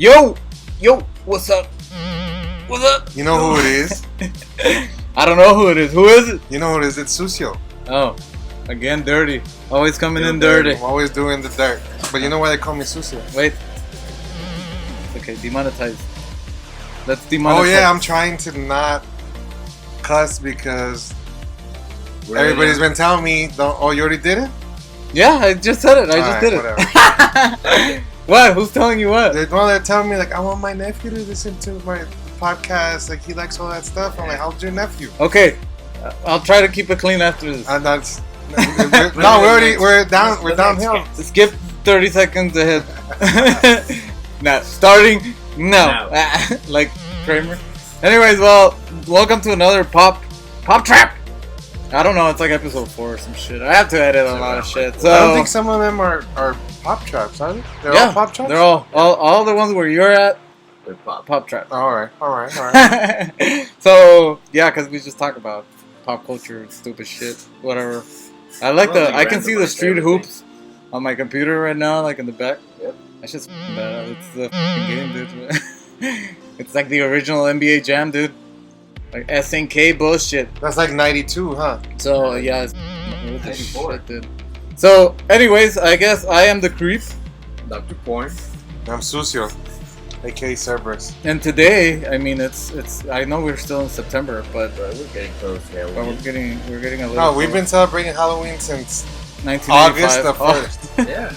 Yo, what's up? What's up? You know who it is? I don't know who it is. Who is it? You know who it is? It's Sucio. Oh, again, dirty. Always coming in dirty. I'm always doing the dirt. But you know why they call me Sucio? Wait. Okay, demonetize. Let's demonetize. Oh yeah, I'm trying to not cuss because everybody's been telling me. Oh, you already did it? Yeah, I just said it. I just did it. What? Who's telling you what? They're telling me like I want my nephew to listen to my podcast. Like he likes all that stuff. I'm like, how's your nephew? Okay, I'll try to keep it clean after this. And that's no, we're downhill. Skip 30 seconds ahead. Now starting now. Like Kramer. Anyways, well, welcome to another pop trap. I don't know, it's like episode 4 or some shit. I have to edit a lot of shit. So I don't think some of them are pop traps, are they? They're all pop traps? They're all the ones where you're at. They're pop traps. Alright. So, yeah, because we just talk about pop culture, stupid shit, whatever. I can see the street hoops on my computer right now, like in the back. Yep. That's just bad. It's the game, dude. It's like the original NBA Jam, dude. Like SNK bullshit. That's like 92, huh? So, yeah, it's 94. Shit, dude. So, anyways, I guess I am the chrEEp. Dr. Porn. I'm Sucio, aka Cerberus. And today, I mean, it's. I know we're still in September, but we're getting close. Yeah, we're getting a little. No, we've been celebrating Halloween since 1985. August the 1st. Yeah.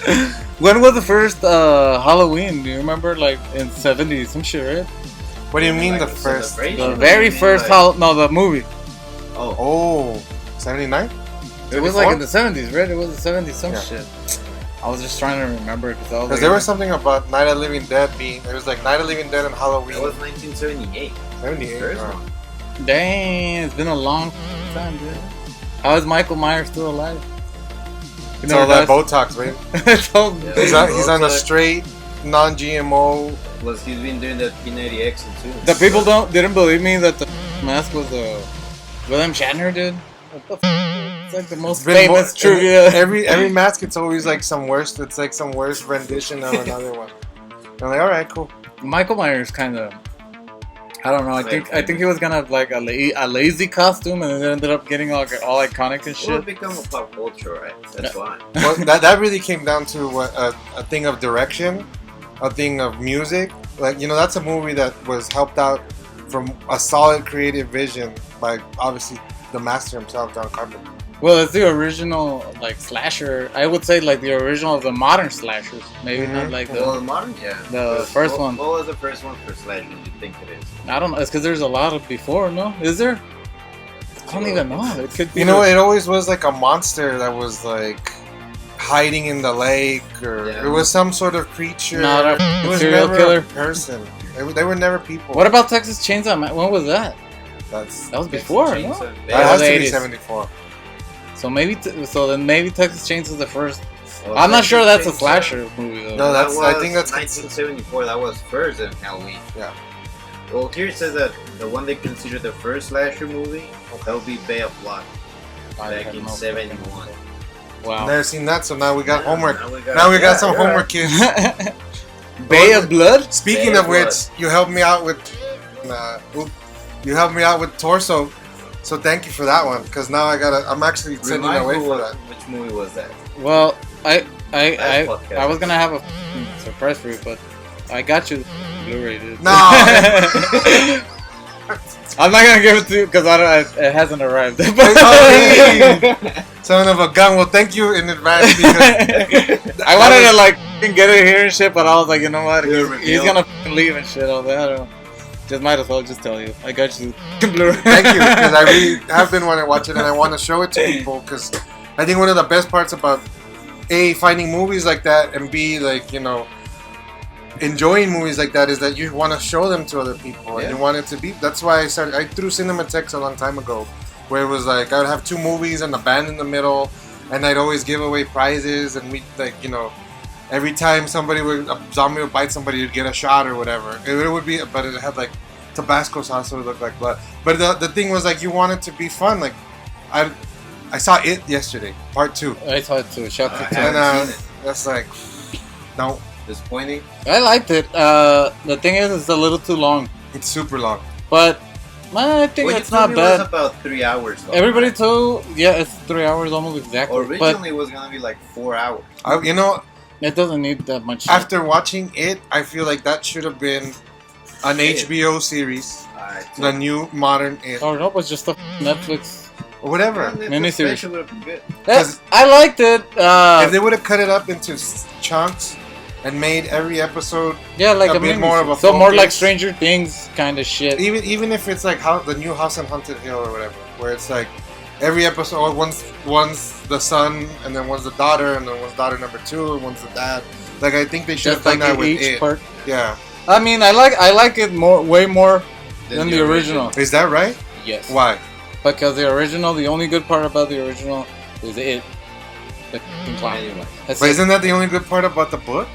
When was the first Halloween? Do you remember? Like in '70s, some shit, right? What do you mean the first? The very first the movie. Oh, 79? It was like in the 70s, right? It was the 70s, some shit. I was just trying to remember because like, there was something about Night of the Living Dead being. There was like Night of the Living Dead and Halloween. It was 1978. 78. Dang, it's been a long time, dude. How is Michael Myers still alive? It's all that Botox, right? He's on a straight, non-GMO. Plus, he's been doing that P90X too. The people didn't believe me that the mask was William Shatner, dude. What the It's like the most famous trivia. Every mask, it's always like some worse. It's like some worse rendition of another one. I'm like, all right, cool. Michael Myers kind of. I don't know. I think he was gonna have like a lazy costume, and it ended up getting all iconic and shit. Well, it become a pop culture, right? That's why. Well, that really came down to a thing of direction, a thing of music. Like, you know, that's a movie that was helped out from a solid creative vision by obviously the master himself, John Carpenter. Well, it's the original like slasher. I would say like the original of the modern slashers. Maybe not like the modern, the first one. What was the first one for slasher? Do you think it is? I don't know. It's because there's a lot of before. No, is there? I don't even know. It could be. You know, it always was like a monster that was like hiding in the lake, or it was some sort of creature. Not it was serial never killer a person. They were never people. What about Texas Chainsaw? When was that? That was before. No? That has to be 74. So maybe then maybe Texas Chainsaw is the first. Well, I'm not sure that's a slasher movie though. No, I think that's 1974. That was first in Halloween. Yeah. Well, here it says that the one they consider the first slasher movie, that would be Bay of Blood, back in '71. Wow. Never seen that, so now we got homework. Now we got some homework, kids. Bay of Blood. Speaking of which, you helped me out with. Torso. So thank you for that one, because now I'm actually sending away for that. Which movie was that? Well, I was gonna have a surprise for you, but I got you Blu-ray, dude. No. I'm not gonna give it to you because it hasn't arrived. Son of a gun. Well, thank you in advance because I wanted to like get it here and shit, but I was like, you know what? He's gonna leave and shit. I was like, I don't know. Just might as well just tell you. I got you. Blu-ray. Thank you, because I really have been wanting to watch it and I want to show it to people, because I think one of the best parts about A, finding movies like that, and B, like, you know, enjoying movies like that is that you want to show them to other people and you want it to be. That's why I threw Cinematheques a long time ago, where it was like I would have 2 movies and a band in the middle, and I'd always give away prizes, and we, like, you know, every time a zombie would bite somebody, you'd get a shot or whatever. It would be, but it had like Tabasco sauce, so it looked like blood. But the thing was like you want it to be fun. Like I saw it yesterday, part 2. I saw it too. Shout out to and that's like, no. disappointing. I liked it. The thing is, it's a little too long. It's super long. But I think Well, it's not It bad. was about 3 hours. Though, Everybody right? told, yeah, it's 3 hours almost exactly. Originally, it was gonna be like 4 hours. You know, But it doesn't need that much. after watching it, I feel like that should have been an It. HBO series, Alright, the new modern it, Or no, it was just a Netflix. or whatever. Miniseries. Would have been good. I liked it. If they would have cut it up into chunks and made every episode, Yeah, like a a bit miniseries. more of a So more like focus. Stranger Things kind of shit. even if it's like how the new House on Haunted Hill or whatever, where it's like every episode, one's the son, and then one's the daughter, and then one's daughter number 2, and one's the dad. Like I think they should have Just done like that with each it. part. Yeah, I mean, I like it way more than the original. is that right? Yes. Why? Because the only good part about the original is it. The f***ing clown. Anyway. That's But it. isn't that the only good part about the book?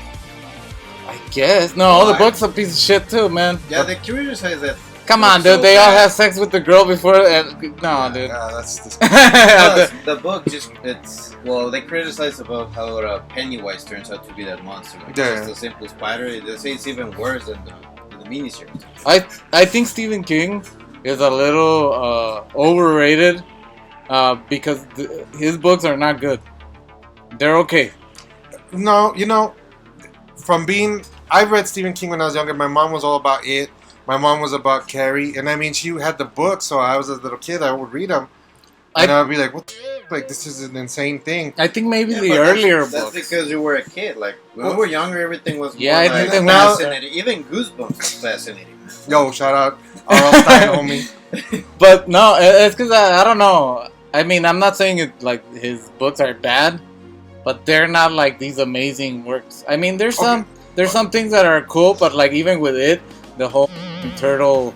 I guess. No, the Why? book's a piece of shit too, man. Yeah, the curious is that. Come on, So dude. They all bad. have sex with the girl before. No, dude. Yeah, that's Plus, the book they criticize about how Pennywise turns out to be that monster. Like, Yeah. It's just a simple spider. They say it's even worse than the miniseries. I think Stephen King is a little overrated because his books are not good. They're okay. No, you know, I read Stephen King when I was younger. My mom was all about it. My mom was about Carrie, and I mean, she had the book, so I was a little kid. I would read them, and I'd be like, "What? Like, this is an insane thing." I think maybe Yeah, the but earlier that's books. because you were a kid. Like when we were younger, everything was Yeah, more I like, think now- fascinating. Even Goosebumps was fascinating. Yo, shout out R.L. Stein, homie. But no, it's because I don't know. I mean, I'm not saying it like his books are bad, but they're not like these amazing works. I mean, there's some things that are cool, but like even with it, the whole turtle,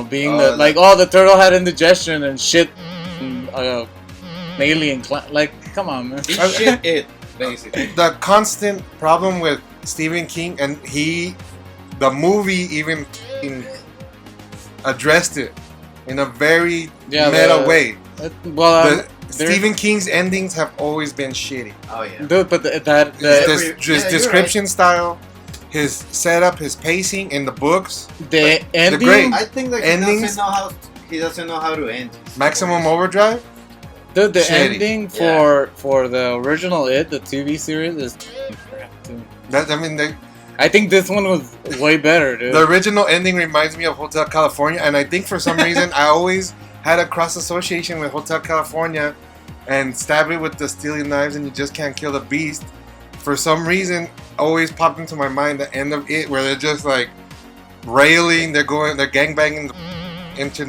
being the turtle had indigestion and shit, and, alien like, come on, man. He shit it basically. The constant problem with Stephen King, and the movie even addressed it in a very meta way. Stephen King's endings have always been shitty. Oh yeah. Dude, but His description style, his setup, his pacing in the books, the ending. great I think that endings. he doesn't know how to end. Maximum Overdrive. Dude, the shitty. ending for the original the TV series is crap too. I think this one was way better, dude. The original ending reminds me of Hotel California, and I think for some reason I always had a cross association with Hotel California and Stab It with the Steely Knives and You Just Can't Kill the Beast. For some reason, always popped into my mind the end of it, where they're just like railing, they're gangbanging into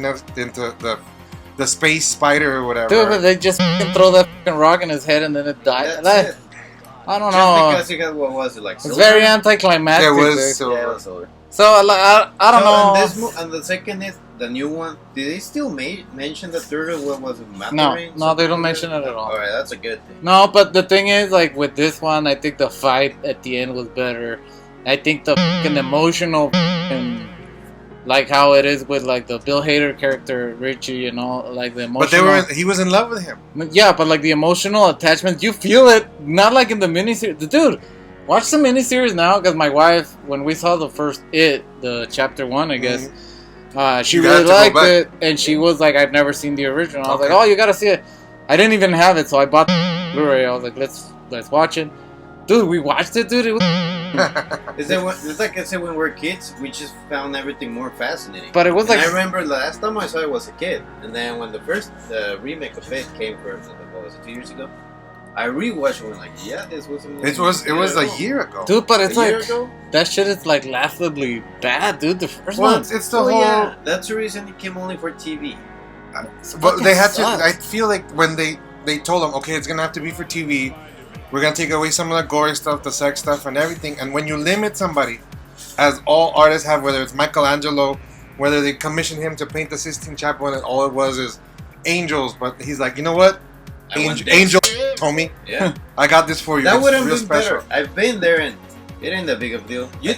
the space spider or whatever. Dude, but they just throw that rock in his head and then it dies. That's it. I don't Just know. because you got, what was it, like It's silver? very anticlimactic. It was dude. silver. Yeah, it was silver. So I don't know. And the second is the new one. Did they still mention the turtle? What was it? No, they don't mention it at all. Alright, that's a good thing. No, but the thing is, like with this one, I think the fight at the end was better. I think the fucking emotional, like how it is with like the Bill Hader character Richie and all, like the emotional. But he was in love with him. Yeah, but like the emotional attachment, you feel it. Not like in the miniseries. Dude, watch the miniseries now, because my wife, when we saw the first the chapter 1, I guess, she You really had to go liked back. it, and she was like, "I've never seen the original." I was Okay. like, "Oh, you gotta see it." I didn't even have it, so I bought the Blu-ray. I was like, "Let's watch it." Dude, we watched it, dude. It was, It's like I said, when we were kids, we just found everything more fascinating. but it was And like I remember the last time I saw it was a kid, and then when the first remake of it came for, what was it, 2 years ago? I rewatched it and like, yeah, this wasn't. It was a year ago. dude, but it's a year like ago. that shit is like laughably bad, dude. The first Well, one. it's the Oh whole. yeah, that's the reason it came only for TV. But they had to. sucks. I feel like when they told them, okay, it's gonna have to be for TV. We're gonna take away some of the gory stuff, the sex stuff, and everything. And when you limit somebody, as all artists have, whether it's Michelangelo, whether they commission him to paint the Sistine Chapel, and all it was is angels, but he's like, you know what, I want angel, homie, Yeah, I got this for you. that It's would have real been special. better. I've been there, and it ain't that big of a deal. You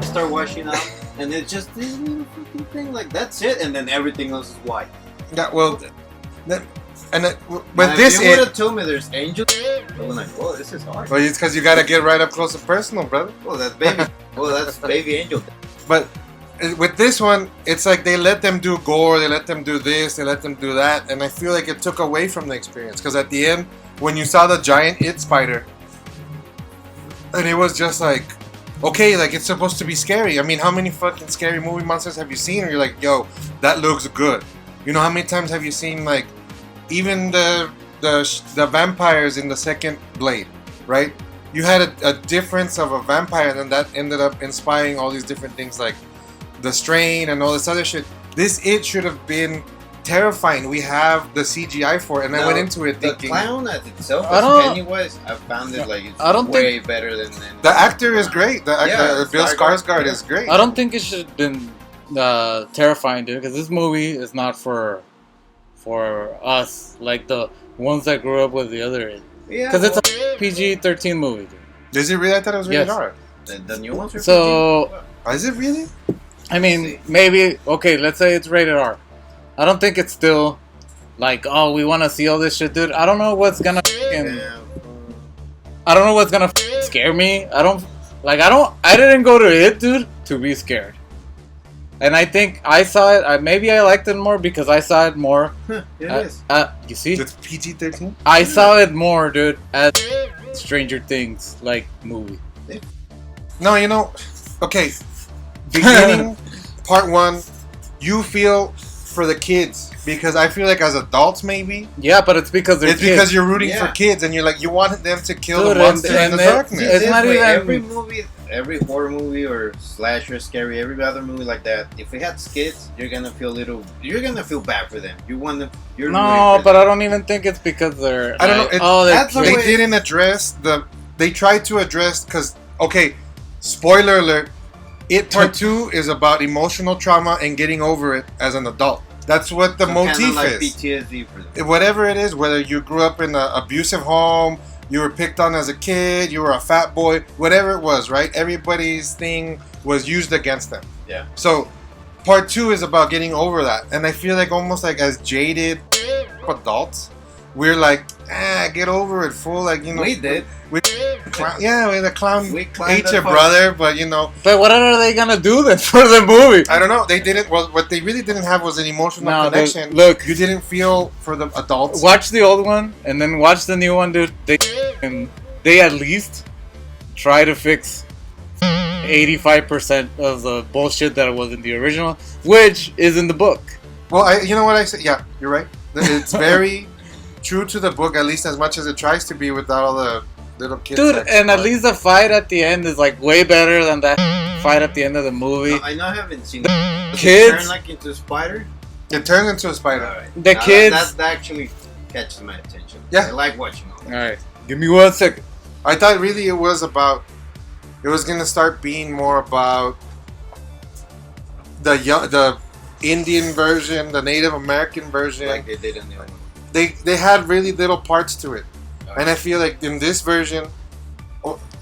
start washing up, and it's just this little fucking thing. Like that's it, and then everything else is white. Yeah, well, And Now, with this, if you would have told me there's angels, I was like, "Whoa, this is hard." well, it's because you gotta get right up close and personal, brother. Well, that's baby. Well, that's baby angel. But with this one, it's like they let them do gore, they let them do this, they let them do that, and I feel like it took away from the experience. Because at the end, when you saw the giant it spider, and it was just like, okay, like it's supposed to be scary. I mean, how many fucking scary movie monsters have you seen? And you're like, yo, that looks good. You know, how many times have you seen like even the vampires in the second Blade, right? You had a difference of a vampire, and then that ended up inspiring all these different things like the strain and all this other shit. This it should have been terrifying. We have the CGI for it, and I went into it thinking the clown as itself, as Pennywise, I found it like it's way better than the actor is great. Bill Skarsgård is great. I don't think it should have been terrifying, dude, because this movie is not for us, like the ones that grew up with the other. Yeah, because it's a PG-13 movie, dude. Is it really? I thought it was rated R. The new ones are so. PG? Is it really? I mean, maybe okay. Let's say it's rated R. I don't think it's still like, oh, we want to see all this shit, dude. I don't know what's gonna. I don't know what's gonna scare me. I didn't go to it, dude, to be scared. And I think I saw it. Maybe I liked it more because I saw it more. It is. You see? It's PG-13. I saw it more, dude, as Stranger Things like movie. No, you know, okay. Beginning part 1, you feel for the kids because I feel like as adults maybe. Yeah, but it's because they're kids. Because you're rooting for kids and you're like you want them to kill dude, the monsters in the darkness. It's not even every movie. Every horror movie or slasher, scary, every other movie like that. If it has kids, you're gonna feel bad for them. You want them. No, but I don't even think it's because they're. I don't know. They kids. didn't address They tried to address because spoiler alert. It Part 2 is about emotional trauma and getting over it as an adult. That's what the motif like is. PTSD for them. Whatever it is, whether you grew up in an abusive home. You were picked on as a kid. You were a fat boy. Whatever it was, right? Everybody's thing was used against them. Yeah. So, part 2 is about getting over that. And I feel like almost like as jaded adults, we're like, get over it, fool. Like, you know. We did. The clown ate your brother, but you know. But what are they gonna do then for the movie? I don't know. They didn't. Well, what they really didn't have was an emotional connection. Look, you didn't feel for the adults. Watch the old one and then watch the new one, dude. They at least try to fix 85% of the bullshit that was in the original, which is in the book. Well, you know what I said? Yeah, you're right. It's very true to the book, at least as much as it tries to be without all the little kids. Dude, and at least the fight at the end is like way better than that fight at the end of the movie. No, I know I haven't seen it. Does Kids it turn like into a spider? It turns into a spider. Right. The kids that actually catches my attention. Yeah. I like watching all that. Alright. Give me 1 second. I thought really it was gonna start being more about the Indian version, the Native American version. Like they did in the other one. They had really little parts to it. And I feel like in this version,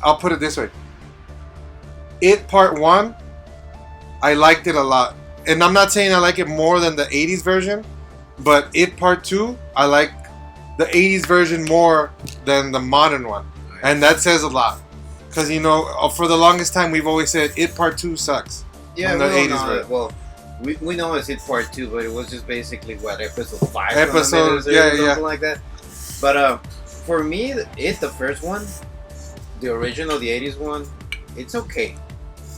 I'll put it this way. It Part 1, I liked it a lot. And I'm not saying I like it more than the 80s version, but It Part 2, I like the 80s version more than the modern one. And that says a lot. Because, you know, for the longest time, we've always said It Part 2 sucks. Yeah, the 80s version. Well, we know it's It Part 2, but it was just basically, episode 5? Something like that. But, for me, the first one, the original, the 80s one, it's okay.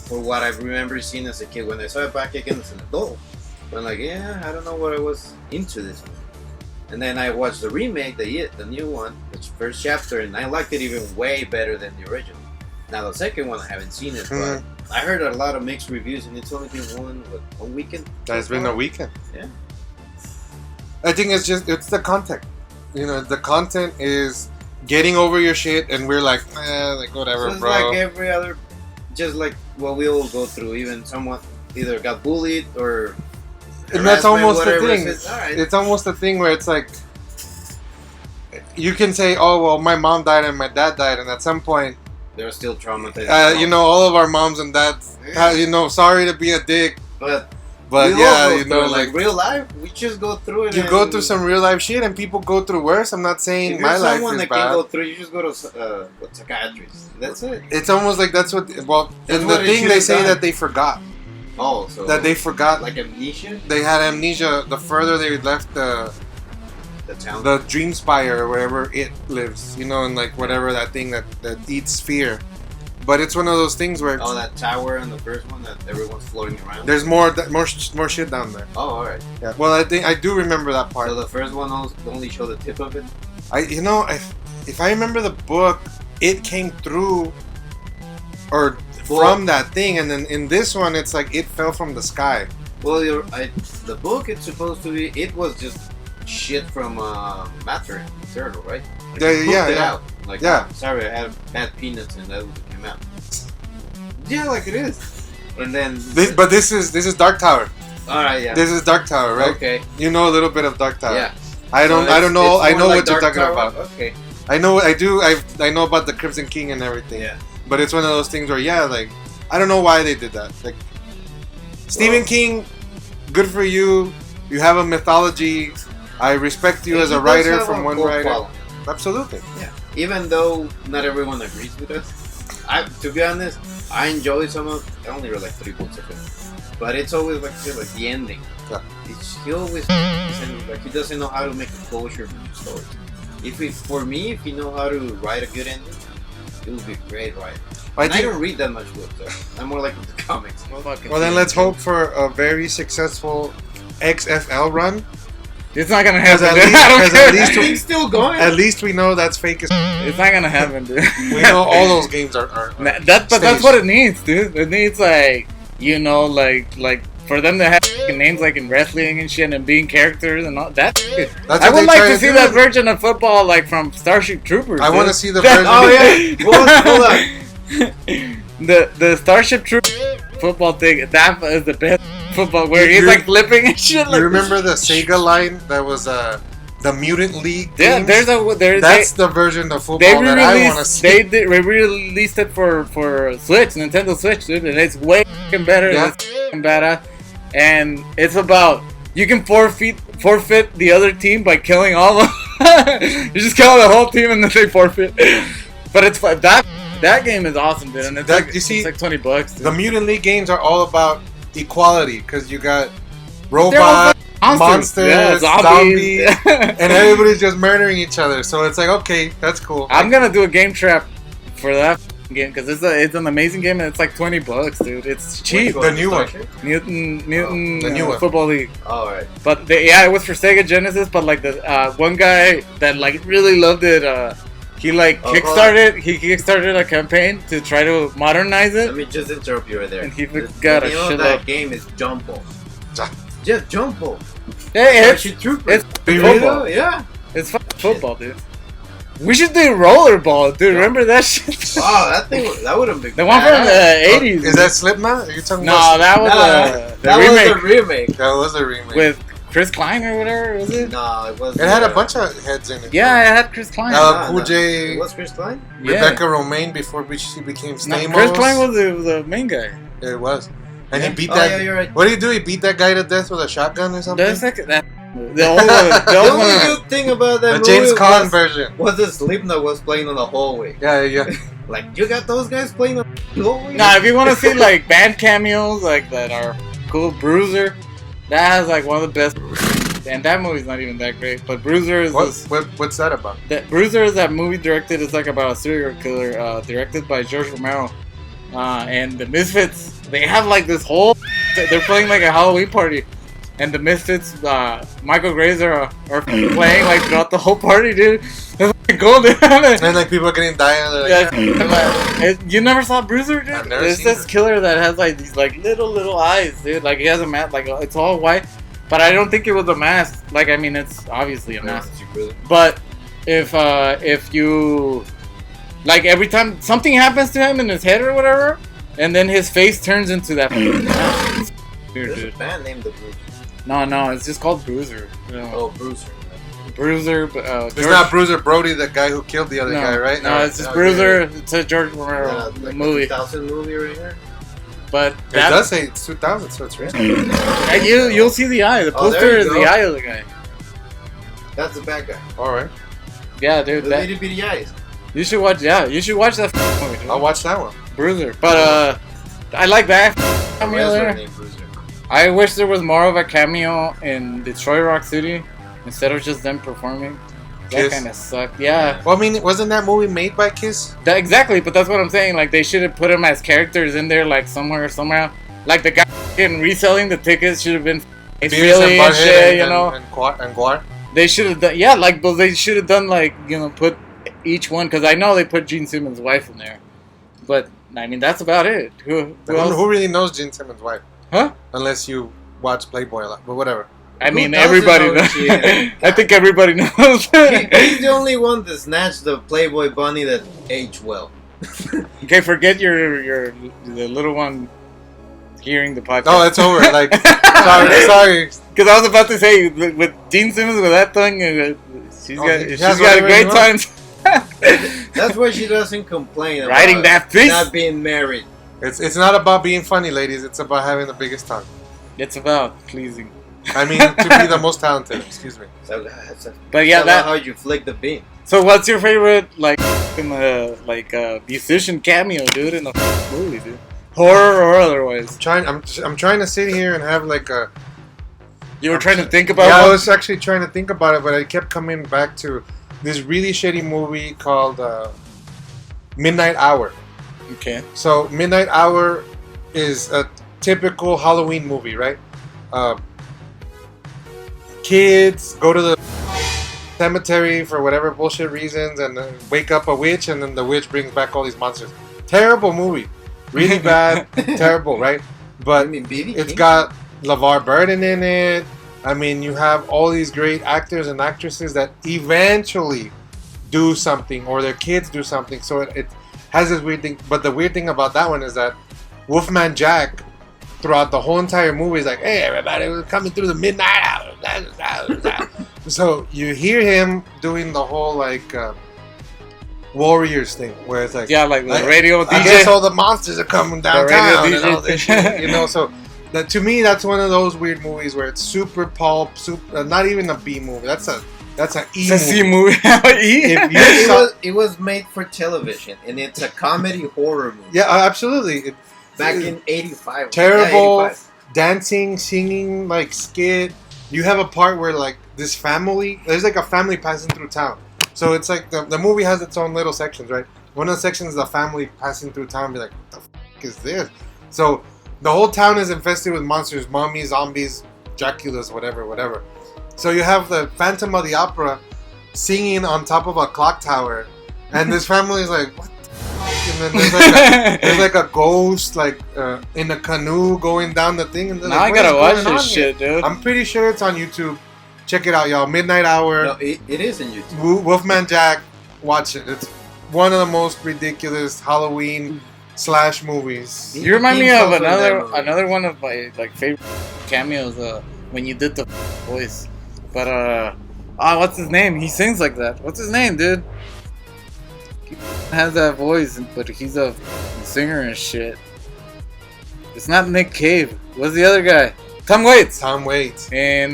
For what I remember seeing as a kid. When I saw it back again as an adult, I'm like, I don't know what I was into this one. And then I watched the remake, the new one, the first chapter, and I liked it even way better than the original. Now, the second one, I haven't seen it, but I heard a lot of mixed reviews, and it's only been one weekend. It's been a weekend. Yeah. I think it's the content. You know, the content is getting over your shit, and we're like, whatever, so it's bro. Like every other, just like what we all go through. Even someone either got bullied or. And that's almost the thing. Right. It's almost the thing where it's like, you can say, oh, well, my mom died and my dad died, and at some point, they're still traumatized. You know, all of our moms and dads, you know, sorry to be a dick. But But we yeah, all you know, like real life, we just go through it. You go through some real life shit, and people go through worse. I'm not saying if my life someone is that bad. can go through, you just go to psychiatrist. That's it. It's almost like that's what. Well, That's in what the it thing should they have say done. that they forgot. Oh, so That they forgot. like amnesia. They had amnesia the further they left The town. the dream spire or wherever it lives, you know, and like whatever that thing that eats fear. But it's one of those things where Oh, that tower in the first one that everyone's floating around. there's more shit down there. Oh, all right. Yeah. Well, I do remember that part. So the first one only showed the tip of it. If I remember the book, it came through or from that thing, and then in this one, it's like it fell from the sky. Well, the book it's supposed to be. It was just shit from Matter Turtle, right? Like, Yeah, they pooped yeah, it yeah. out. Like, Yeah. oh, sorry, I had bad peanuts and that was what came out. Yeah, like it is. And then. But this is Dark Tower. All right, yeah. This is Dark Tower, right? Okay. You know a little bit of Dark Tower. Yeah. I don't know. I know what you're talking about. Okay. I know. I do. I know about the Crimson King and everything. Yeah. But it's one of those things where, yeah, like, I don't know why they did that. Like, Stephen King, good for you. You have a mythology. I respect you as a writer from one writer. Following. Absolutely. Yeah. Even though not everyone agrees with us, to be honest, I enjoy some of. I only read like 3 books of it, but it's always like the ending. Yeah. He always like he doesn't know how to make a closure for the story. For me, if you know how to write a good ending, it would be a great writer. I don't read that much books, so I'm more like with the comics. Well, then let's hope for a very successful XFL run. It's not gonna happen. At least It's still going. At least we know that's fake as. It's not gonna happen, dude. We know all those games are But that's what it needs, dude. It needs like like for them to have names like in wrestling and shit and being characters and all that. I would like to see that version of football like from Starship Troopers. I want to see the version. Oh yeah. Hold on. The Starship Troopers football thing. That is the best football where he's like flipping and shit. Like, you remember the Sega line that was the Mutant League? Yeah, games? That's the version of football that I want to see. They re-released it for Switch, Nintendo Switch, dude, and it's way fucking better. Yeah. It's fucking badass, and it's about you can forfeit the other team by killing all of them. You just kill the whole team and then they forfeit. But it's that game is awesome, dude, and it's it's like $20. Dude. The Mutant League games are all about equality because you got robots, monsters, yeah, zombies, and everybody's just murdering each other. So it's like, okay, that's cool. I'm gonna do a game trap for that game because it's an amazing game and it's like $20, dude. It's cheap. The new one, Mutant the new one. Football League. All right. But it was for Sega Genesis. But like the one guy that like really loved it. He kickstarted a campaign to try to modernize it. Let me just interrupt you right there. And he got a shit that up. game is Jumbo. Just Jumbo. Hey, it's Troopers. football. Yeah. It's football, dude. We should do rollerball, dude. Remember that shit? Wow, that would have been the one from the 80s. Is that Slipknot? Are you talking No, about? that was that was the remake. That was the remake with Chris Klein or whatever, was it? No, it was. It had a bunch of heads in it. Yeah, it had Chris Klein. Cool J. It was Chris Klein? Rebecca Romaine before she became Stamos. Chris Klein was the main guy. It was. And he beat that. Yeah, you're right. What did he do? He beat that guy to death with a shotgun or something? The only good thing about that movie James Caan version was the Slipknot was playing on the hallway. Yeah. Like, you got those guys playing on the hallway? Nah, if you want to see like band cameos like that are cool, Bruiser, that has like one of the best. And that movie's not even that great, but Bruiser is what's that about? Bruiser is that movie directed. It's like about a serial killer, directed by George Romero. And the Misfits, they have like this whole. They're playing like a Halloween party, and the Misfits, Michael Graves are playing like throughout the whole party, dude. It's like golden. And like people are getting dying. You never saw Bruiser, dude? I've never There's seen this it. killer that has like these like little eyes, dude. Like he has a mask, like it's all white. But I don't think it was a mask. Like, I mean, it's obviously a mask. But if you like every time something happens to him in his head or whatever, and then his face turns into that. There's a band named the Bruiser. No, it's just called Bruiser. Oh, Bruiser. Bruiser. It's not Bruiser Brody, the guy who killed the other guy, right? No, it's just Bruiser. It's a George Romero like movie. The 2000 movie right here. But it does say it's 2000, so it's recent. And you'll see the eye. The poster is the eye of the guy. That's the bad guy. All right. Yeah, dude. The itty bitty eyes. You should watch. Yeah, you should watch that movie. Dude. I'll watch that one. Bruiser. But I like that cameo there. I wish there was more of a cameo in Detroit Rock City instead of just them performing. That kind of sucked. Yeah. Well, I mean, wasn't that movie made by Kiss? Exactly, but that's what I'm saying. Like, they should have put them as characters in there, like, somewhere. Like, the guy reselling the tickets should have been Philly and shit, you know? And Guar. They should have done, yeah, like, but they should have done, like, you know, put each one, because I know they put Gene Simmons' wife in there. But, I mean, that's about it. Who really knows Gene Simmons' wife? Huh? Unless you watch Playboy a lot, but whatever. I mean, everybody knows. I think everybody knows. He's the only one that snatched the Playboy bunny that aged well. Okay, forget the little one hearing the podcast. Oh, it's over. Like, sorry. Because I was about to say, with Gene Simmons with that thing, she's got great times. That's why she doesn't complain about Riding that fish. Not being married. It's not about being funny, ladies. It's about having the biggest tongue. It's about pleasing. I mean, to be the most talented. Excuse me. But yeah, that's how you flick the bean. So, what's your favorite musician cameo, dude, in the movie, dude? Horror or otherwise? I'm trying to sit here and have like a. You were trying to think about. Yeah, I was actually trying to think about it, but I kept coming back to this really shitty movie called Midnight Hour. Okay. So Midnight Hour is a typical Halloween movie, right? Kids go to the cemetery for whatever bullshit reasons and then wake up a witch, and then the witch brings back all these monsters. Terrible movie. Really bad. Terrible, right? But it's got LeVar Burton in it. I mean, you have all these great actors and actresses that eventually do something, or their kids do something. So it has this weird thing. But the weird thing about that one is that Wolfman Jack, throughout the whole entire movie, is like, "Hey, everybody, we're coming through the midnight hour." So you hear him doing the whole like Warriors thing, where it's like, yeah, like the radio DJ. I guess all the monsters are coming downtown and all this shit, you know. So that, to me, that's one of those weird movies where it's super pulp, not even a B movie. That's an E movie. It was made for television, and it's a comedy horror movie. Yeah, absolutely. Back in '85. Terrible, yeah, 85. Dancing, singing, like skit. You have a part where like this family, there's like a family passing through town. So it's like the movie has its own little sections, right? One of the sections is the family passing through town, be like, what the fuck is this? So the whole town is infested with monsters, mummies, zombies, Draculas, whatever. So you have the Phantom of the Opera singing on top of a clock tower, and this family is like, what the fuck? And then there's like a ghost like in a canoe going down the thing. And now I gotta watch this shit, dude. I'm pretty sure it's on YouTube. Check it out, y'all. Midnight Hour. No, it is on YouTube. Wolfman Jack. Watch it. It's one of the most ridiculous Halloween / movies. You remind me of another one of my like favorite cameos. When you did the voice, but what's his name? He sings like that. What's his name, dude? He has that voice, but he's a singer and shit. It's not Nick Cave. What's the other guy? Tom Waits. And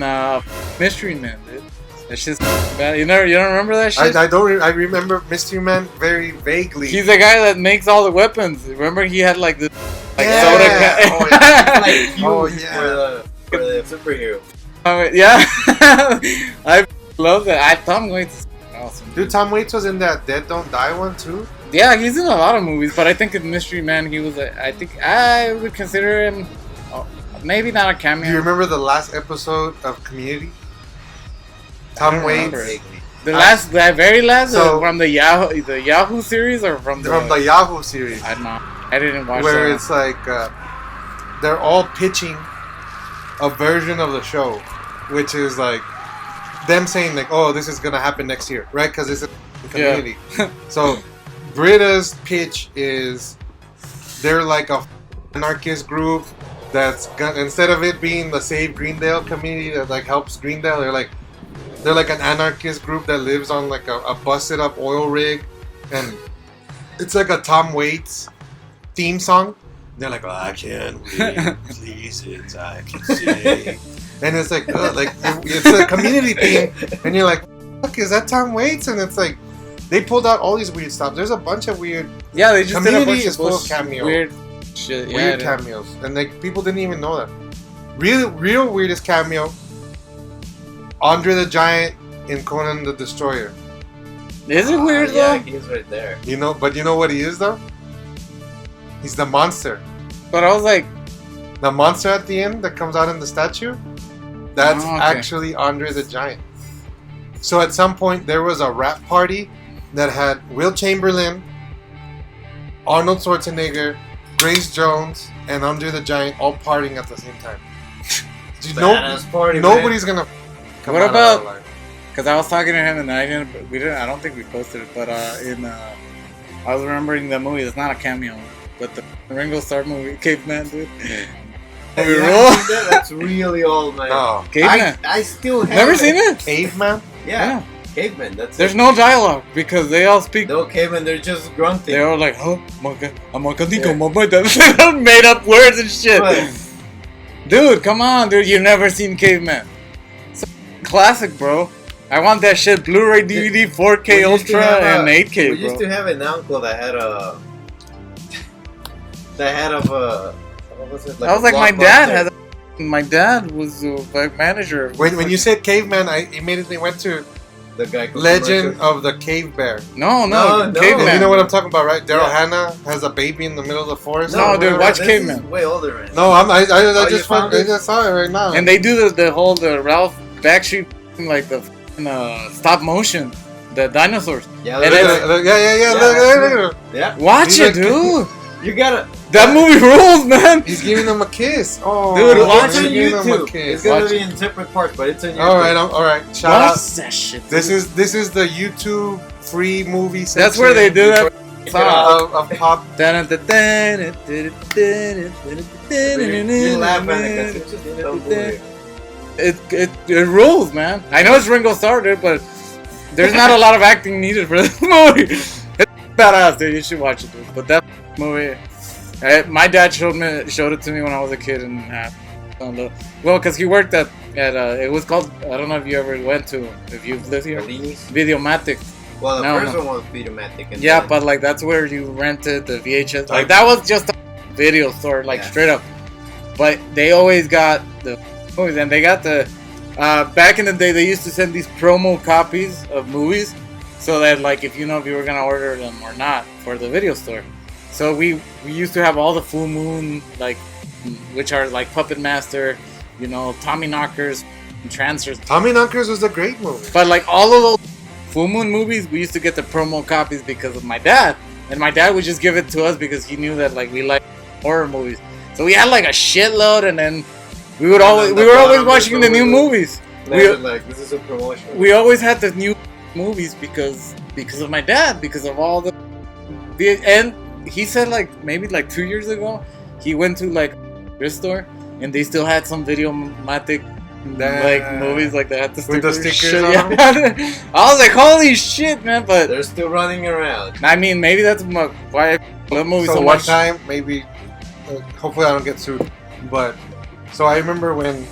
Mystery Man, dude. That's just bad. You don't remember that shit? I don't. I remember Mystery Man very vaguely. He's the guy that makes all the weapons. Remember, he had like this soda can. For the superhero. Yeah. I love that. Tom Waits is awesome. Dude, Tom Waits was in that Dead Don't Die one too. Yeah, he's in a lot of movies, but I think in Mystery Man, he was. I think I would consider him. Maybe not a cameo. Do you remember the last episode of Community? Tom Waits. The very last, from the Yahoo series, or from the Yahoo series. I don't know. I didn't watch. Where it's like they're all pitching a version of the show, which is like them saying like, "Oh, this is gonna happen next year," right? Because it's a Community. Yeah. So Britta's pitch is they're like a anarchist group. That's instead of it being the Save Greendale community that like helps Greendale, they're like an anarchist group that lives on like a busted up oil rig, and it's like a Tom Waits theme song, They're like, oh, I can't wait. Please, I can see. And it's like, it's a community thing. And you're like, fuck, is that Tom Waits? And it's like, they pulled out all these weird stuff. There's a bunch of weird. Yeah, they just community did a bunch is of full of cameos. weird shit. Weird cameos. And people didn't even know that. Real weirdest cameo. Andre the Giant in Conan the Destroyer. Is it weird though? Yeah, he's right there. But you know what he is though? He's the monster. But I was like, the monster at the end that comes out in the statue, that's actually Andre the Giant. So at some point there was a rap party that had Will Chamberlain, Arnold Schwarzenegger, Grace Jones, and Andre the Giant all partying at the same time. Nobody's gonna. Come what about? Because I was talking to him and I don't think we posted it, but I was remembering the movie. It's not a cameo, but the Ringo Starr movie, Caveman, dude. That's really old, man. No. Caveman. I still have never seen it. Caveman. Yeah. Caveman. There's no dialogue because they all speak. No caveman. They're just grunting. They're all like, "Oh my god, I'm a candito, my made up words and shit." But, dude, come on, dude. You've never seen Caveman? It's a classic, bro. I want that shit. Blu-ray, DVD, 4K Ultra, and 8K. We used to have an uncle that had a. What was it? Like I was like, my dad had. My dad was a manager. When you said Caveman, I immediately went to the guy Legend of the Cave Bear. No, Caveman. You know what I'm talking about, right? Daryl Hannah has a baby in the middle of the forest. No, dude, watch Caveman. Way older, man. No, I just saw it right now. And they do the Ralph Backstreet like the stop motion, the dinosaurs. Yeah, yeah. Watch it, dude. You gotta. That movie rules, man. He's giving him a kiss. Oh, dude, watch it on YouTube. It's gonna be in separate parts, but it's on YouTube. All right. Shout out. That shit. This is the YouTube free movie section. That's where they do that. Of pop. You laugh at it. It rules, man. I know it's Ringo Starr, dude, but there's not a lot of acting needed for this movie. It's badass, dude. You should watch it, dude. But that movie, my dad showed it to me when I was a kid, and well, because he worked at it was called, I don't know if you ever went to, if you've lived here, Videomatic. Well, the first one was Videomatic. Yeah, but like that's where you rented the VHS. Like that was just a video store, like straight up. But they always got the movies, and they got the back in the day they used to send these promo copies of movies, so that like if you were gonna order them or not for the video store. So we used to have all the Full Moon, like, which are like Puppet Master, Tommy Knockers, Trancers. Tommy Knockers was a great movie. But like all of those Full Moon movies, we used to get the promo copies because of my dad, and my dad would just give it to us because he knew that like we like horror movies. So we had like a shitload, and then we were always watching the new movies. Like this is a promotion. We always had the new movies because of my dad, because of all the and he said like maybe like 2 years ago he went to like a store and they still had some Videomatic like movies like that with the stickers on them. Yeah. I was like, holy shit, man! But they're still running around. I mean, maybe that's why I love movies so one much. Time, maybe hopefully I don't get sued, but so I remember when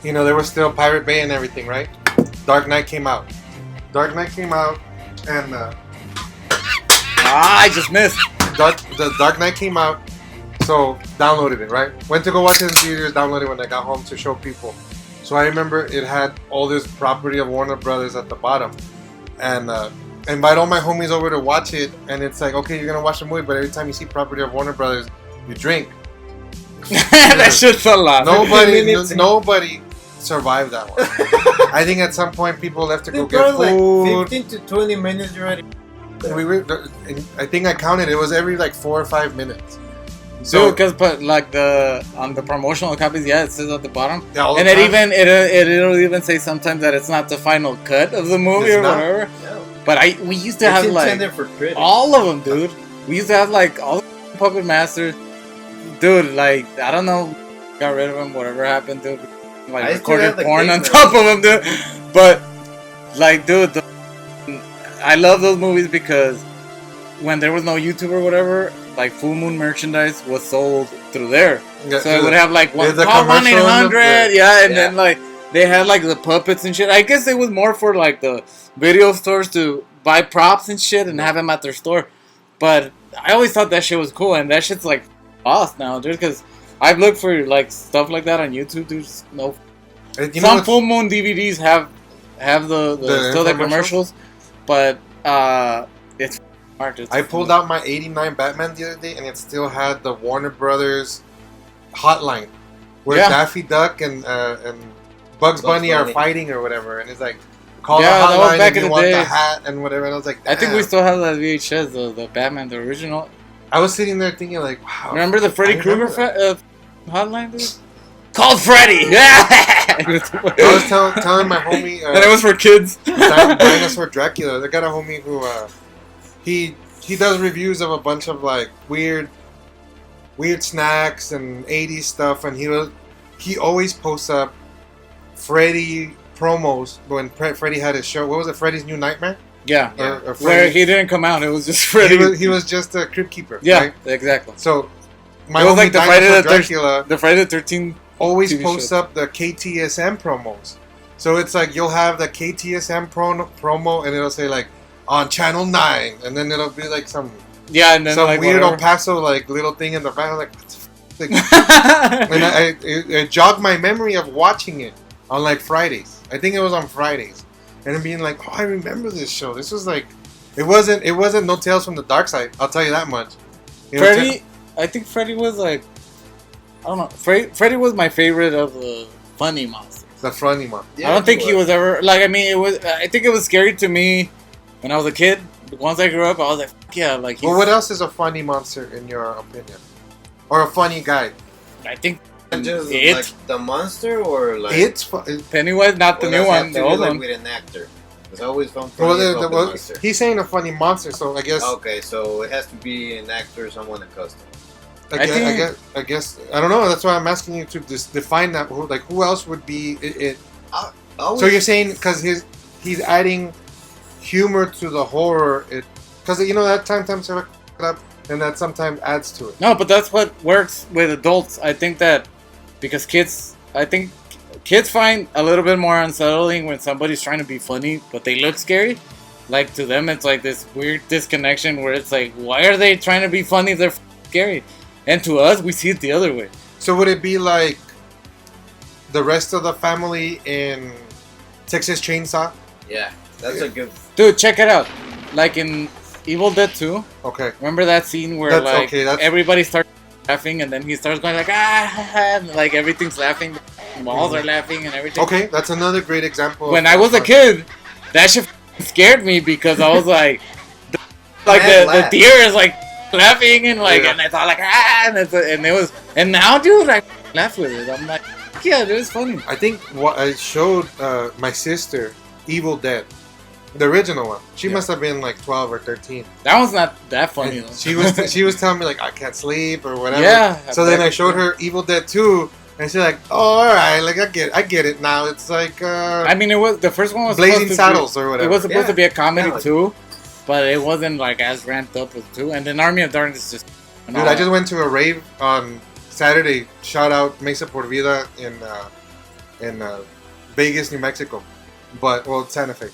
there was still Pirate Bay and everything, right? Dark Knight came out, and I just missed. The Dark Knight came out, so downloaded it, right? Went to go watch it in theaters, downloaded it when I got home to show people. So I remember it had all this property of Warner Brothers at the bottom, and invite all my homies over to watch it. And it's like, okay, you're gonna watch the movie, but every time you see property of Warner Brothers, you drink. That shit's a lot. Nobody survived that one. I think at some point people left to go get food. Like 15 to 20 minutes already. I think I counted. It was every like 4 or 5 minutes. So, because like on the promotional copies, it says at the bottom, and it'll even say sometimes that it's not the final cut of the movie or whatever. No. But we used to have like all of them, dude. We used to have like all the Puppet Masters, dude. Like I don't know, got rid of them. Whatever happened, dude. Like recorded porn on top of them, dude. But like, dude, I love those movies because when there was no YouTube or whatever, like full moon merchandise was sold through there. Yeah, So it would have like the call 1-800, and Yeah. then like they had like the puppets and shit. I guess it was more for like the video stores to buy props and shit and have them at their store. But I always thought that shit was cool, and that shit's like lost now, dude. Because I've looked for like stuff like that on YouTube. There's no. Some full moon DVDs have the still the commercials, but it's hard. I pulled out my '89 Batman the other day, and it still had the Warner Brothers hotline where Daffy Duck and Bugs Bunny are fighting or whatever, and it's like call the hotline if you want the hat and whatever. And I was like, damn. I think we still have that VHS, the Batman, the original. I was sitting there thinking like, wow. Remember the Freddy Krueger hotline, dude? Called Freddy. I was telling my homie, and it was for kids. Dinosaur Dracula. I got a homie who he does reviews of a bunch of like weird snacks and 80s stuff, and he always posts up Freddy promos when Freddy had his show. What was it? Freddy's New Nightmare? Yeah. Or where he didn't come out. It was just Freddy. He was just a crypt keeper. Yeah, right? Exactly. So my homie like the Friday the 13th always posts up the KTSM promos. So it's like you'll have the KTSM promo, and it'll say like on channel 9, and then it'll be like some and then some like weird whatever. El Paso like little thing in the back. I'm like, what the f-? And it jogged my memory of watching it on like Fridays. I think it was on Fridays, and being like, oh, I remember this show. This was like, it wasn't No Tales from the Dark Side. I'll tell you that much. Freddy, I think Freddy was like, I don't know. Freddy was my favorite of the funny monsters. The funny one. Yeah, I don't think he was ever like. I mean, it was. I think it was scary to me when I was a kid. Once I grew up, I was like, yeah, like. Well, what else is a funny monster in your opinion, or a funny guy? I think just it. Like the monster, or like It's Pennywise, not the new one, the old one. With an actor. It's always fun. Monster. He's saying a funny monster, so I guess. Okay, so it has to be an actor, someone accustomed. I guess I don't know. That's why I'm asking you to just define that. Like, who else would be it? So you're saying because he's adding humor to the horror, because you know that sometimes up and that sometimes adds to it. No, but that's what works with adults. I think that because kids find a little bit more unsettling when somebody's trying to be funny, but they look scary. Like to them, it's like this weird disconnection where it's like, why are they trying to be funny if they're scary? And to us, we see it the other way. So would it be like the rest of the family in Texas Chainsaw? Yeah, that's a good... Dude, check it out. Like in Evil Dead 2. Okay. Remember that scene where everybody starts laughing and then he starts going like, and like everything's laughing. The walls are laughing and everything. Okay, that's another great example. When I was a kid, that shit scared me because I was like, the deer is like laughing and like, and I thought like, and now, dude, I laugh with it. I'm like, yeah, it was funny. I think what I showed my sister Evil Dead, the original one. She must have been like 12 or 13. That one's not that funny though. She was telling me like I can't sleep or whatever. Yeah. So then I showed her Evil Dead 2, and she's like, "Oh, all right, like I get it now." It's like I mean, it was the first one was Blazing Saddles or whatever. It was supposed to be a comedy too, but it wasn't like as ramped up as 2. And then Army of Darkness just. Dude, I just went to a rave on Saturday. Shout out Mesa Por Vida in Vegas, New Mexico, Santa Fe.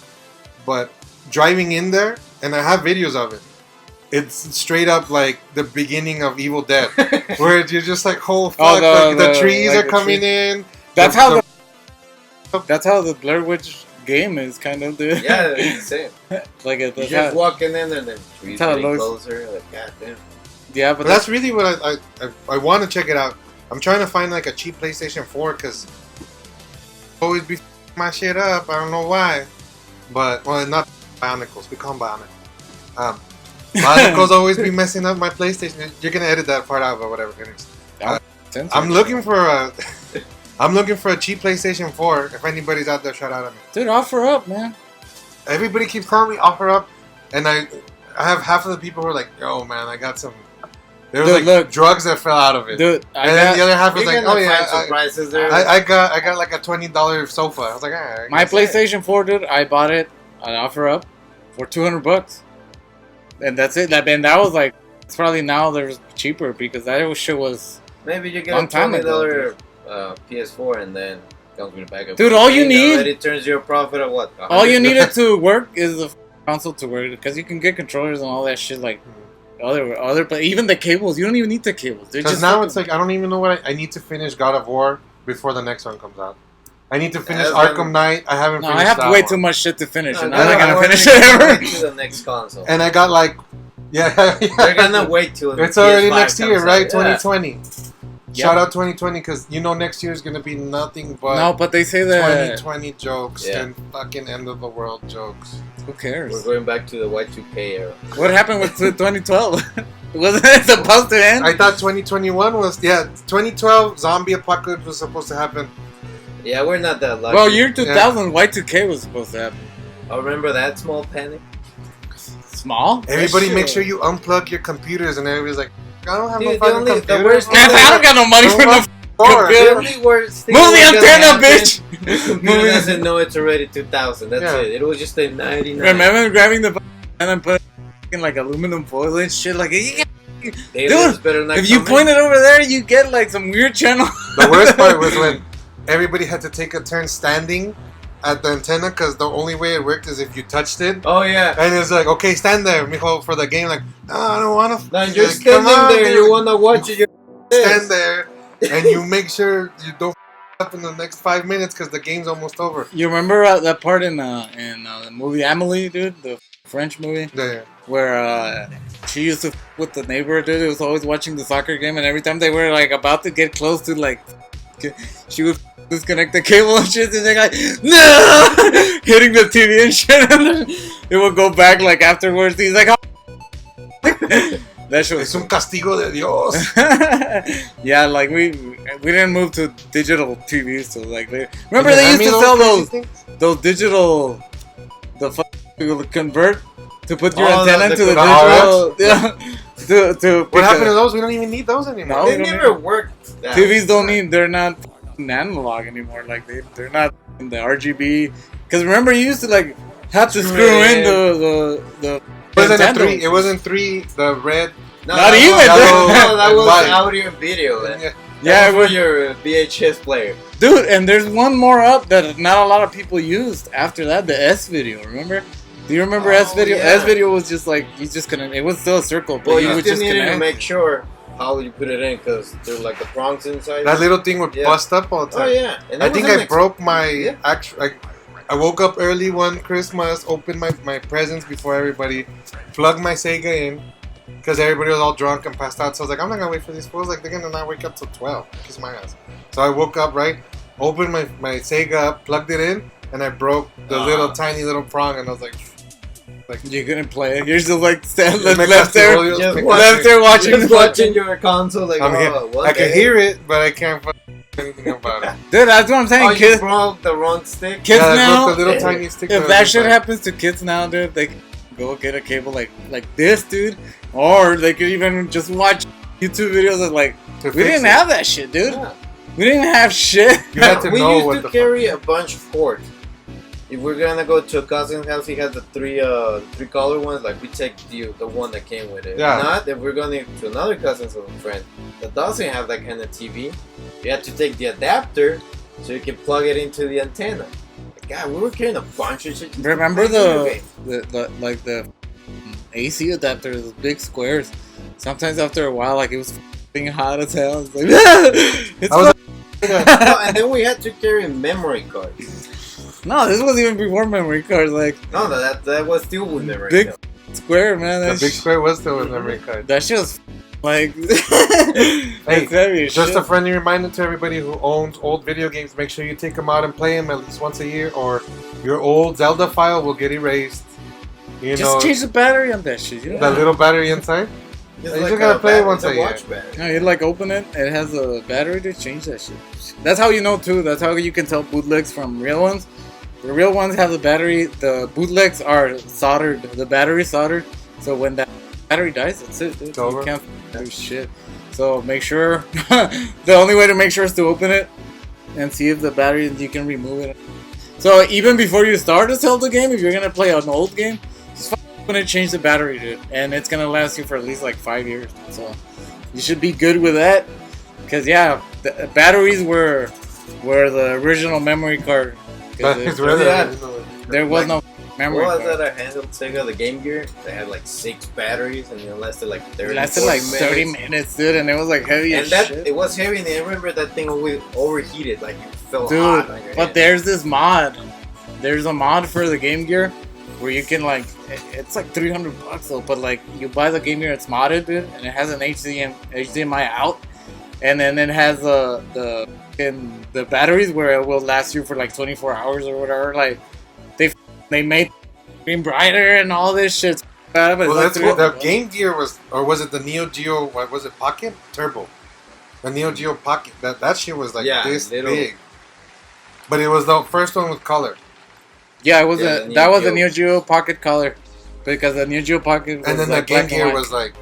But driving in there, and I have videos of it. It's straight up like the beginning of Evil Dead, where you're just like, oh fuck, the trees like are coming in. That's how the Blair Witch game is kind of, dude. Yeah, it's the same. Like you just walking in and then trees getting closer. Like, goddamn. Yeah, but that's really what I want to check it out. I'm trying to find like a cheap PlayStation 4 because always be my shit up. I don't know why, but not Bionicles. We call them Bionic. Bionicles always be messing up my PlayStation. You're gonna edit that part out, but whatever. I'm looking for a cheap PlayStation 4. If anybody's out there, shout out at me. Dude, offer up, man. Everybody keeps calling me offer up, and I have half of the people who are like, yo, man, I got some. There was drugs that fell out of it. Dude, then the other half was like, oh yeah, I got like a $20 sofa. I was like, ah, my PlayStation 4, dude, I bought it on offer up for $200, and that's it. And that was like It's probably now they're cheaper because that shit was. Maybe you get Long a time $20 PS4 and then comes with a backup. Dude, all you need. Already turns your profit of what? All you needed to work is the console to work because you can get controllers and all that shit like other. But even the cables, you don't even need the cables. Because now it's like I don't even know what I need to finish God of War before the next one comes out. I need to finish Arkham Knight. I haven't finished I have that way one. too much shit to finish, and No, I'm not gonna we're finish it gonna ever. wait to the next console. And I got like, yeah. They're gonna wait till It's already PS5 next year, comes right? out. 2020. Shout out 2020 because you know next year is gonna be nothing but No, but they say that 2020 jokes Yeah. and fucking end of the world jokes. who cares? We're going back to the Y2K era. What happened with 2012? Wasn't it supposed to end? I thought 2021 was 2012 zombie apocalypse was supposed to happen. Yeah, we're not that lucky. Well, year 2000, Y2K was supposed to happen. Oh, remember that small panic? Small? Everybody That make shit. sure you unplug your computers, and everybody's like, I don't have Dude, no the fucking only- the computer. worst Man, I don't got no money for no Or- computer. The only worst thing Move the was gonna antenna, happen, bitch! The computer doesn't know it's already 2000. That's Yeah. it. It was just a 99. Remember grabbing the and then put in like aluminum foil and shit like Aliens dude, better not if you come point in. it over there, you get like some weird channel. The worst part was when everybody had to take a turn standing at the antenna because the only way it worked is if you touched it. Oh yeah. And it's like, okay, stand there, mijo, for the game. Like, no, I don't want to. Now you're like, standing come on, there. dude. You wanna watch it? Stand there, and you make sure you don't up in the next 5 minutes because the game's almost over. You remember that part in the movie Amélie, dude, the French movie, Yeah. where she used to with the neighbor, dude, who was always watching the soccer game, and every time they were like about to get close to like, she would disconnect the cable and shit, and they're like, no, hitting the TV and shit, and then it would go back like afterwards. He's like, oh. That shit was Es un castigo de Dios. yeah, like we didn't move to digital TVs, so like remember they used to sell those digital you convert to put your antenna into the digital. Yeah. to What happened to those? We don't even need those anymore. No, They never worked. that TVs don't way. need. They're not analog anymore. Like they're not in the RGB. Because remember, you used to like have to screw in the It wasn't three. The red. No, Not that even. Was, Yellow that and was white. audio and video. Yeah. Yeah, That was for your VHS player. dude. And there's one more up that not a lot of people used after that. The S video. Remember? Do you remember S video? yeah. S video was just like you just couldn't. It was still a circle, but Well, you you would still just needed to connect. make sure how you put it in because there's like the prongs inside. That little thing would Yeah. bust up all the Oh time. yeah. And I it think wasn't I broke my Yeah. actual. I woke up early one Christmas, opened my presents before everybody, plugged my Sega in, because everybody was all drunk and passed out. So I was like, I'm not gonna wait for these fools. Like they're gonna not wake up till 12. Kiss my ass. So I woke up right, opened my Sega up, plugged it in, and I broke the tiny little prong, and I was like, You couldn't play it. You're just like Me left there, castigó Dios, Just me left there watching. Just watching your console like, I'm here. one I can day- hear it, but I can't fucking do anything about it. Dude, that's what I'm saying. Oh, you Kids, broke the wrong stick. kids I now. broke the little tiny stick. If that shit happens to kids now, dude, they can go get a cable like this, dude, or they could even just watch YouTube videos of like we didn't have that shit, dude. Yeah. We didn't have shit. You had to we know used what to the carry a bunch of cords. If we're gonna go to a cousin's house, he has the three color ones. Like we take the one that came with it. Yeah. Not if we're going to another cousin's of a friend that doesn't have that kind of TV, you have to take the adapter so you can plug it into the antenna. God, we were carrying a bunch of shit. Remember the AC adapter, those big squares. Sometimes after a while, like it was f***ing hot as hell. It's like, it's I was No, and then we had to carry memory cards. no, this was even before memory cards. Like No, that was still with memory big cards. square, man. The That big square was still with memory card. That shit was like. Hey, it's heavy as Just shit. a friendly reminder to everybody who owns old video games: make sure you take them out and play them at least once a year, or your old Zelda file will get erased. You Just know, change the battery on that shit. You know? that little battery inside. Just You just gotta play it once it's a year. watch battery. No, you like open it, it has a battery to change that shit. That's how you know too. That's how you can tell bootlegs from real ones. The real ones have the battery. The bootlegs are soldered. The battery soldered. So when that battery dies, that's it. Dude. It's over. You can't do shit. So make sure. The only way to make sure is to open it and see if the battery you can remove it. So even before you start a Zelda game, if you're gonna play an old game, just gonna change the battery, dude, and it's gonna last you for at least like 5 years. So you should be good with that. Cause yeah, the batteries were the original memory card. There was no memory. What was that? I handled Sega, the Game Gear. They had like 6 batteries, and it lasted like 30. It lasted like 30 minutes, dude, and it was like heavy as shit. It was heavy, and I remember that thing overheated, like it felt dude, hot on your hand. There's this mod. There's a mod for the Game Gear where you can like, it's like $300 though, but like you buy the Game Gear, it's modded, dude, and it has an HDMI out, and then it has the batteries where it will last you for like 24 hours or whatever. Like they made green brighter and all this shit. Well, that's what the Game Gear was, or was it the Neo Geo? What was it? Pocket Turbo. The Neo Geo Pocket. That shit was like this big. But it was the first one with color. Yeah, it was that was the Neo Geo Pocket Color, because the Neo Geo Pocket was and then like the Game Gear was like.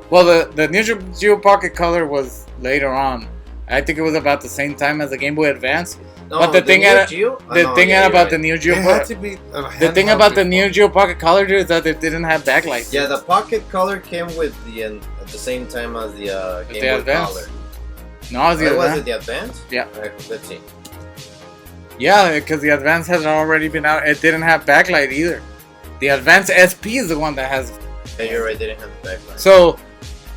Well, the Neo Geo Pocket Color was later on. I think it was about the same time as the Game Boy Advance. No, but the thing about the Neo Geo the thing about the Neo Geo Pocket Color, dude, is that it didn't have backlight. Yeah, the Pocket Color came with at the same time as the Game Boy Color. No, it was it the Advance? Yeah. Right, let's see. Yeah, because the Advance has already been out. It didn't have backlight either. The Advance SP is the one that has. Yeah, you're right. They didn't have backlight. So,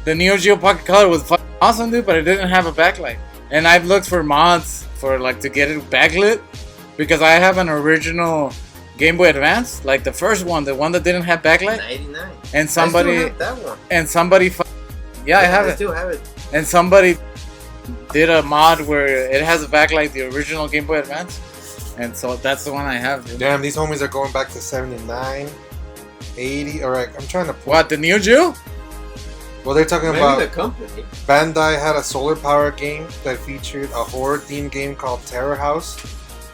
the Neo Geo Pocket Color was fucking awesome, dude, but it didn't have a backlight. And I've looked for mods for like to get it backlit, because I have an original Game Boy Advance, like the first one, the one that didn't have backlight. 99. And somebody. I still have that one. And somebody. Yeah, I have it. I still have it. And somebody did a mod where it has a backlight, the original Game Boy Advance. And so that's the one I have, dude. Damn, these homies are going back to 79, 80. Alright, I'm trying to. What, the Neo Geo? Well, they're talking Maybe about. the company. Bandai had a solar power game that featured a horror themed game called Terror House.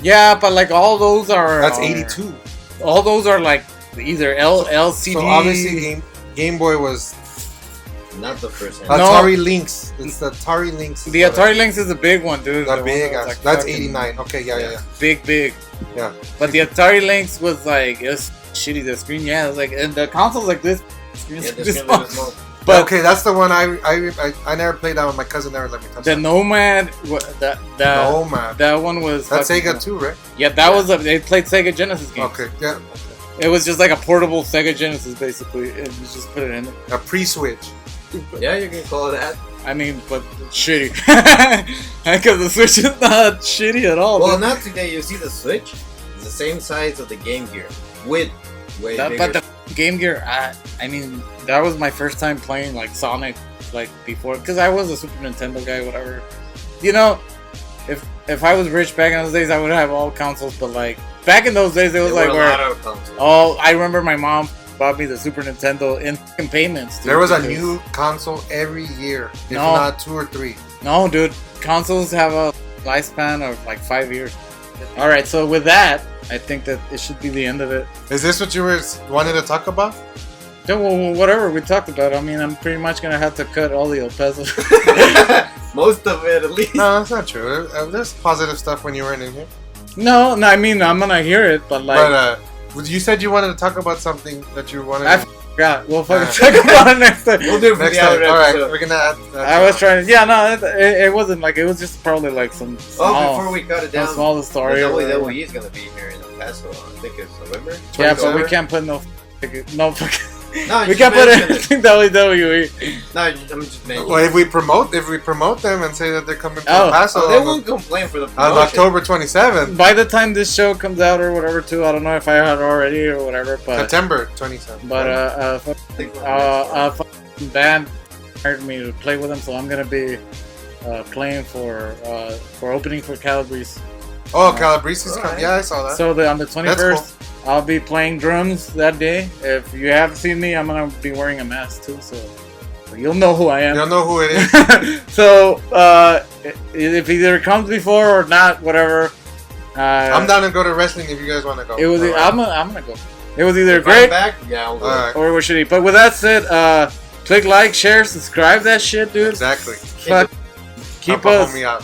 Yeah, but like all those are. That's 82. All those are like either LCD. So obviously, Game Boy was. Not the first hand. Atari Lynx. It's the Atari Lynx. The Atari Lynx is a big one, dude. The big ass. Like that's 89. Okay, yeah. Big. Yeah. But the Atari Lynx was like, it was shitty. The screen, yeah, it was like, and the console's like this. But okay, that's the one I never played that one. My cousin never let me touch the that. Nomad. Nomad. That one was. That's Sega too, right? Yeah, that was they played Sega Genesis games. Okay, yeah. It was just like a portable Sega Genesis, basically, and you just put it in. A pre-switch. Yeah, you can call it that. I mean, but shitty. Because the Switch is not shitty at all. Well, dude. not today. You see the Switch? It's the same size of the Game Gear. With way bigger. But the Game Gear, I mean, that was my first time playing like Sonic, like before, because I was a Super Nintendo guy, whatever. You know, if I was rich back in those days, I would have all consoles. But like back in those days, it was like where I remember my mom bought me the Super Nintendo in payments. Dude, there was a new console every year, if not 2 or 3. No, dude, consoles have a lifespan of like 5 years. All right, so with that, I think that it should be the end of it. Is this what you wanted to talk about? Yeah, well, whatever we talked about. I mean, I'm pretty much gonna have to cut all the El Peso. Most of it, at least. No, that's not true. There's positive stuff when you weren't in here. No, I mean, I'm gonna hear it, but like. But you said you wanted to talk about something that you wanted. I forgot. We'll fucking talk about it next time. We'll do it for next the time. other All right, episode. we're gonna add. I was trying to. Yeah, no, it wasn't like, it was just probably like some. Small, before we cut it down, small story. The WWE is gonna be here in El Paso. I think it's November. Yeah, but we can't put no fucking. No, we can't put anything WWE. No, I'm just making. Well, if we promote them and say that they're coming to El Oh. Paso, they won't complain for the on promotion. October 27th, By the time this show comes out or whatever, too, I don't know if I had already or whatever, but September 27th. but fucking band hired me to play with them, so I'm gonna be playing for opening for Calabrese. Oh, Calabrese is coming. Alright. Yeah, I saw that. So on the 21st, That's I'll be playing drums that day. If you haven't seen me, I'm gonna be wearing a mask too, so you'll know who I am. You'll know who it is. So if either it comes before or not, whatever. I'm down to go to wrestling if you guys want to go. It was. Alright. I'm gonna go. It was either If I'm great back, yeah, I'll go. Alright. or we're shitty. But with that said, click like, share, subscribe that shit, dude. Exactly. Fuck. Keep Help a us homie out.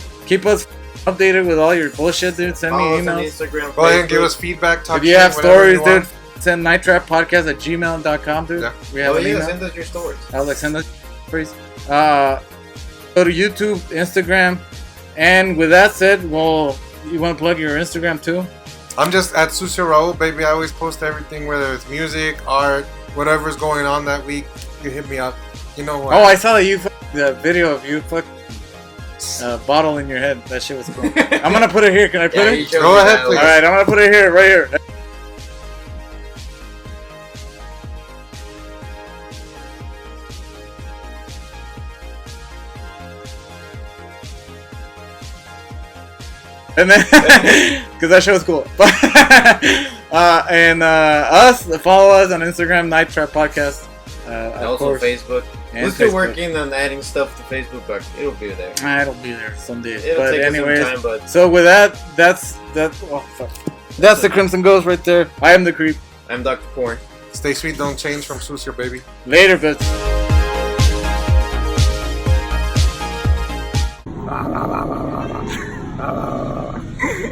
updated with all your bullshit, dude. Send me Follow us on emails. Instagram, Go ahead and give Facebook. us feedback. Talk If you shit, have whatever stories, you want. dude, Send nighttrappodcast@gmail.com, dude. Yeah. We have an email. Send us your stories. I was like, send us please. Go to YouTube, Instagram, and with that said, you want to plug your Instagram too? I'm just at Sucio, baby. I always post everything, whether it's music, art, whatever's going on that week. You hit me up. You know what? Oh, I saw that the video of you bottle in your head. That shit was cool. I'm gonna put it here. Can I put it? Go ahead, please. All right, I'm gonna put it here, right here. And then, because that shit was cool. Us, follow us on Instagram, Night Trap Podcast. Also Facebook. And We're still Facebook. working on adding stuff to Facebook, but it'll be there. It'll be there someday. It'll take us some time, but so with that, that's oh fuck. That's the Crimson Ghost right there. I am the cREEp. I'm Dr. Corn. Stay sweet, don't change from Sucio, baby. Later, bitch.